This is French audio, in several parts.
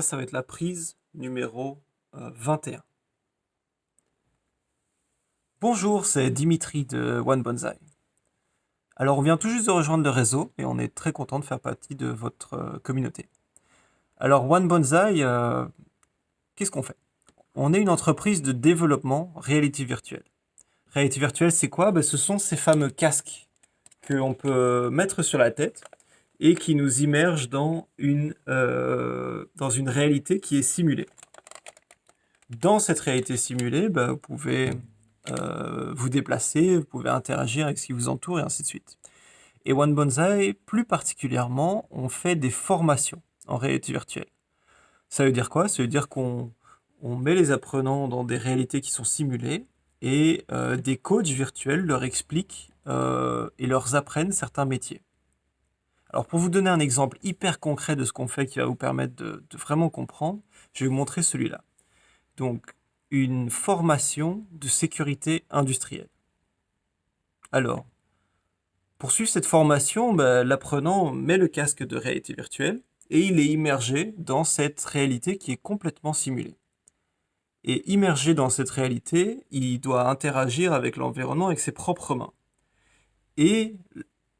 Ça va être la prise numéro 21. Bonjour, c'est Dimitri de One Bonsai. Alors, on vient tout juste de rejoindre le réseau et on est très content de faire partie de votre communauté. Alors, One Bonsai, qu'est-ce qu'on fait? On est une entreprise de développement réalité virtuelle. Réalité virtuelle, c'est quoi? Ce sont ces fameux casques qu'on peut mettre sur la tête et qui nous immergent dans une réalité qui est simulée. Dans cette réalité simulée, vous pouvez vous déplacer, vous pouvez interagir avec ce qui vous entoure et ainsi de suite. Et One Bonsai, plus particulièrement, on fait des formations en réalité virtuelle. Ça veut dire quoi? Ça veut dire qu'on met les apprenants dans des réalités qui sont simulées et des coachs virtuels leur expliquent et leur apprennent certains métiers. Alors pour vous donner un exemple hyper concret de ce qu'on fait qui va vous permettre de vraiment comprendre, je vais vous montrer celui-là. Donc, une formation de sécurité industrielle. Alors, pour suivre cette formation, l'apprenant met le casque de réalité virtuelle et il est immergé dans cette réalité qui est complètement simulée. Et immergé dans cette réalité, il doit interagir avec l'environnement avec ses propres mains. Et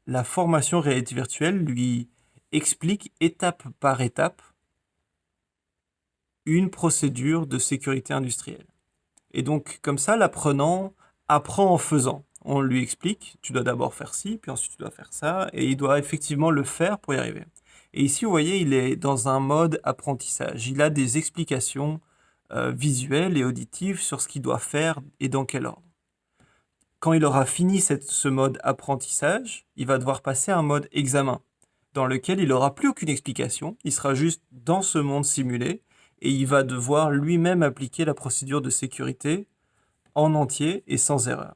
la formation réalité virtuelle lui explique étape par étape une procédure de sécurité industrielle. Et donc, comme ça, l'apprenant apprend en faisant. On lui explique, tu dois d'abord faire ci, puis ensuite tu dois faire ça, et il doit effectivement le faire pour y arriver. Et ici, vous voyez, il est dans un mode apprentissage. Il a des explications visuelles et auditives sur ce qu'il doit faire et dans quel ordre. Quand il aura fini ce mode apprentissage, il va devoir passer à un mode examen, dans lequel il n'aura plus aucune explication, il sera juste dans ce monde simulé, et il va devoir lui-même appliquer la procédure de sécurité en entier et sans erreur.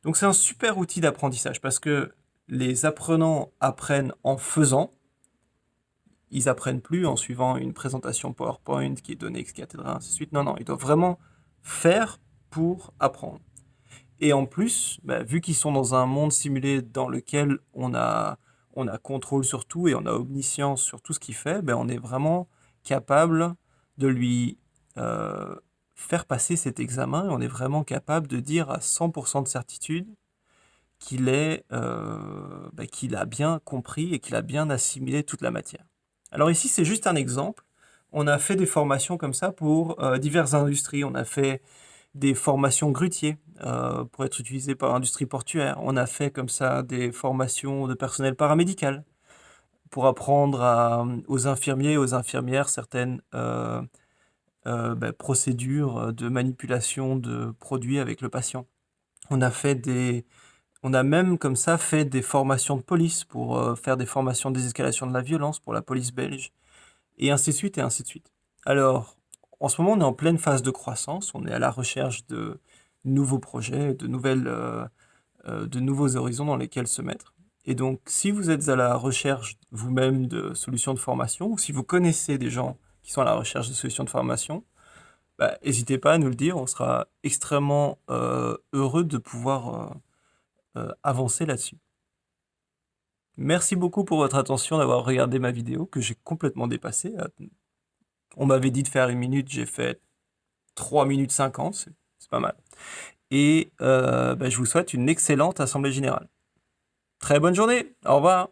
Donc c'est un super outil d'apprentissage parce que les apprenants apprennent en faisant, ils apprennent plus en suivant une présentation PowerPoint qui est donnée ex cathedra, ainsi de suite. Non, ils doivent vraiment faire pour apprendre. Et en plus, vu qu'ils sont dans un monde simulé dans lequel on a contrôle sur tout et on a omniscience sur tout ce qu'il fait, on est vraiment capable de lui faire passer cet examen et on est vraiment capable de dire à 100% de certitude qu'il a bien compris et qu'il a bien assimilé toute la matière. Alors ici, c'est juste un exemple. On a fait des formations comme ça pour diverses industries. On a fait des formations grutiers pour être utilisées par l'industrie portuaire. On a fait comme ça des formations de personnel paramédical pour apprendre aux infirmiers et aux infirmières certaines procédures de manipulation de produits avec le patient. On a même comme ça fait des formations de police pour faire des formations de désescalation de la violence pour la police belge, et ainsi de suite, et ainsi de suite. Alors, en ce moment, on est en pleine phase de croissance, on est à la recherche de nouveaux projets, de nouveaux horizons dans lesquels se mettre. Et donc, si vous êtes à la recherche vous-même de solutions de formation, ou si vous connaissez des gens qui sont à la recherche de solutions de formation, n'hésitez pas à nous le dire, on sera extrêmement heureux de pouvoir avancer là-dessus. Merci beaucoup pour votre attention, d'avoir regardé ma vidéo que j'ai complètement dépassée. On m'avait dit de faire 1 minute, j'ai fait 3 minutes 50, c'est pas mal. Et je vous souhaite une excellente assemblée générale. Très bonne journée, au revoir.